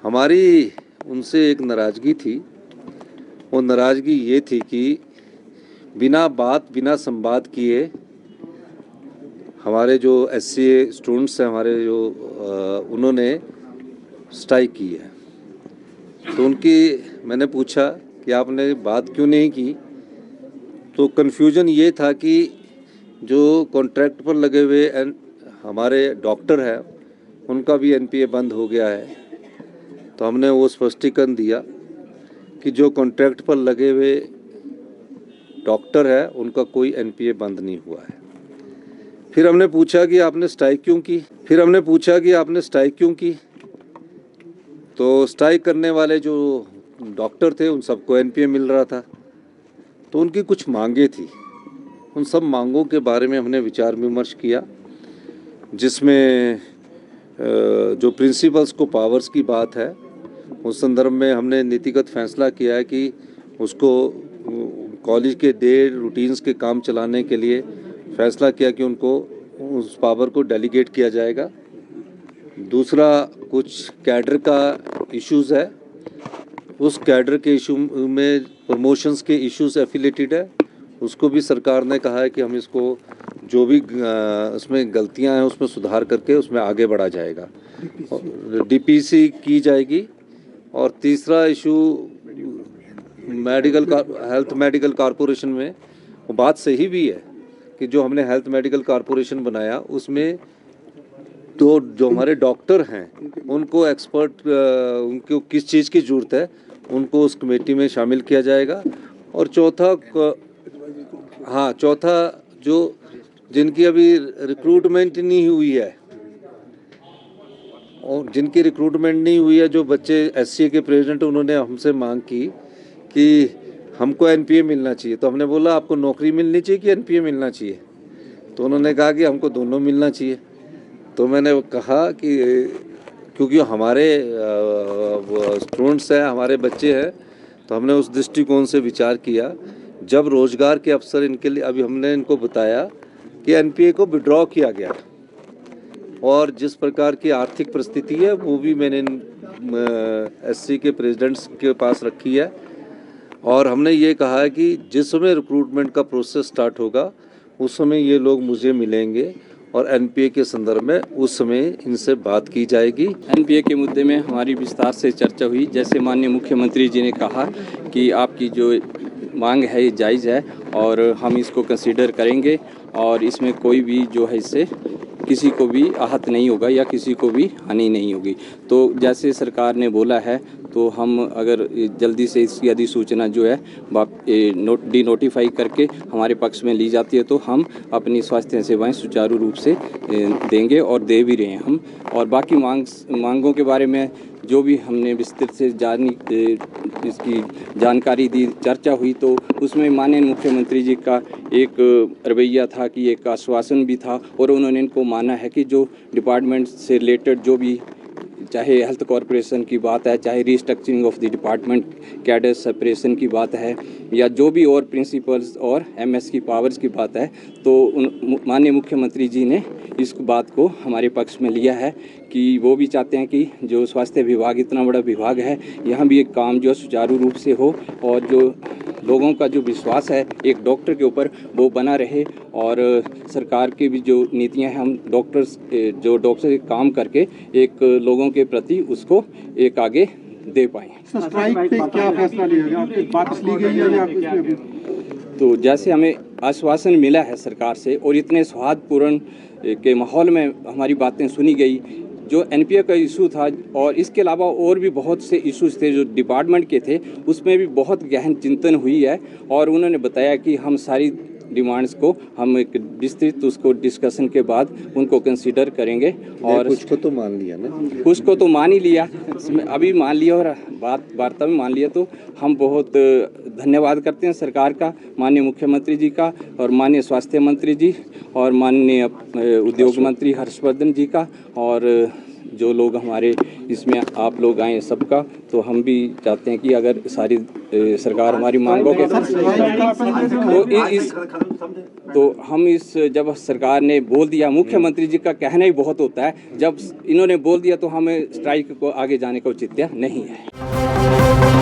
हमारी उनसे एक नाराज़गी थी। वो नाराज़गी ये थी कि बिना संवाद किए हमारे जो एससीए स्टूडेंट्स हैं, हमारे जो उन्होंने स्ट्राइक की है। तो मैंने पूछा कि आपने बात क्यों नहीं की। तो कन्फ्यूजन ये था कि जो कॉन्ट्रैक्ट पर लगे हुए हमारे डॉक्टर हैं, उनका भी एनपीए बंद हो गया है। तो हमने वो स्पष्टीकरण दिया कि जो कॉन्ट्रैक्ट पर लगे हुए डॉक्टर है उनका कोई एनपीए बंद नहीं हुआ है। फिर हमने पूछा कि आपने स्ट्राइक क्यों की। तो स्ट्राइक करने वाले जो डॉक्टर थे उन सबको एनपीए मिल रहा था। तो उनकी कुछ मांगे थी। उन सब मांगों के बारे में हमने विचार विमर्श किया, जिसमें जो प्रिंसिपल्स को पावर्स की बात है, उस संदर्भ में हमने नीतिगत फैसला किया है कि उसको कॉलेज के डे रूटीन्स के काम चलाने के लिए फैसला किया कि उनको उस पावर को डेलीगेट किया जाएगा। दूसरा, कुछ कैडर का इश्यूज़ है, उस कैडर के इशू में प्रमोशंस के इश्यूज एफिलेटेड है, उसको भी सरकार ने कहा है कि हम इसको जो भी उसमें गलतियां हैं उसमें सुधार करके उसमें आगे बढ़ा जाएगा, डीपीसी की जाएगी। और तीसरा इशू हेल्थ मेडिकल कॉरपोरेशन में, वो बात सही भी है कि जो हमने हेल्थ मेडिकल कॉरपोरेशन बनाया उसमें तो जो हमारे डॉक्टर हैं उनको एक्सपर्ट उनको किस चीज़ की ज़रूरत है उनको उस कमेटी में शामिल किया जाएगा। और चौथा जो जिनकी अभी रिक्रूटमेंट नहीं हुई है, और जिनकी रिक्रूटमेंट नहीं हुई है, जो बच्चे एससीए के प्रेसिडेंट, उन्होंने हमसे मांग की कि हमको एनपीए मिलना चाहिए। तो हमने बोला आपको नौकरी मिलनी चाहिए कि एनपीए मिलना चाहिए। तो उन्होंने कहा कि हमको दोनों मिलना चाहिए। तो मैंने कहा कि क्योंकि हमारे स्टूडेंट्स हैं, हमारे बच्चे हैं, तो हमने उस दृष्टिकोण से विचार किया। जब रोज़गार के अवसर इनके लिए, अभी हमने इनको बताया कि एनपीए को विड्रॉ किया गया और जिस प्रकार की आर्थिक परिस्थिति है वो भी मैंने एससी के प्रेसिडेंट्स के पास रखी है। और हमने ये कहा है कि जिस समय रिक्रूटमेंट का प्रोसेस स्टार्ट होगा उस समय ये लोग मुझे मिलेंगे और एनपीए के संदर्भ में उस समय इनसे बात की जाएगी। एनपीए के मुद्दे में हमारी विस्तार से चर्चा हुई। जैसे माननीय मुख्यमंत्री जी ने कहा कि आपकी जो मांग है ये जायज़ है और हम इसको कंसीडर करेंगे और इसमें कोई भी जो है इससे किसी को भी आहत नहीं होगा या किसी को भी हानि नहीं होगी। तो जैसे सरकार ने बोला है तो हम अगर जल्दी से इसकी अधिसूचना जो है डी नोटिफाई करके हमारे पक्ष में ली जाती है तो हम अपनी स्वास्थ्य सेवाएं सुचारू रूप से देंगे और दे भी रहे हैं हम। और बाकी मांगों के बारे में जो भी हमने विस्तृत से इसकी जानकारी दी, चर्चा हुई, तो उसमें माननीय मुख्यमंत्री जी का एक रवैया था कि एक आश्वासन भी था और उन्होंने इनको माना है कि जो डिपार्टमेंट से रिलेटेड जो भी, चाहे हेल्थ कॉरपोरेशन की बात है, चाहे restructuring of the department, cadre separation की बात है, या जो भी और प्रिंसिपल्स और एमएस की पावर्स की बात है, तो माननीय मुख्यमंत्री जी ने इस बात को हमारे पक्ष में लिया है कि वो भी चाहते हैं कि जो स्वास्थ्य विभाग इतना बड़ा विभाग है, यहाँ भी एक काम जो सुचारू रूप से हो और जो लोगों का जो विश्वास है एक डॉक्टर के ऊपर वो बना रहे। और सरकार की भी जो नीतियां हैं, हम डॉक्टर काम करके एक लोगों के प्रति उसको एक आगे दे पाएँ। स्ट्राइक पे क्या फैसला लिया गया? आपकी वापस ली गई है या? तो जैसे हमें आश्वासन मिला है सरकार से और इतने सौहार्दपूर्ण के माहौल में हमारी बातें सुनी गई, जो एनपीए का इशू था और इसके अलावा और भी बहुत से इश्यूज थे जो डिपार्टमेंट के थे, उसमें भी बहुत गहन चिंतन हुई है और उन्होंने बताया कि हम सारी डिमांड्स को हम एक विस्तृत उसको डिस्कशन के बाद उनको कंसीडर करेंगे। और कुछ को तो मान लिया ना, कुछ को तो मान ही लिया, अभी मान लिया और वार्ता में मान लिया। तो हम बहुत धन्यवाद करते हैं सरकार का, माननीय मुख्यमंत्री जी का और माननीय स्वास्थ्य मंत्री जी और माननीय उद्योग मंत्री हर्षवर्धन जी का और जो लोग हमारे इसमें आप लोग आए सबका, तो हम भी चाहते हैं कि अगर सारी सरकार हमारी मांगों के तो हम इस जब सरकार ने बोल दिया, मुख्यमंत्री जी का कहना ही बहुत होता है, जब इन्होंने बोल दिया तो हमें स्ट्राइक को आगे जाने का औचित्य नहीं है।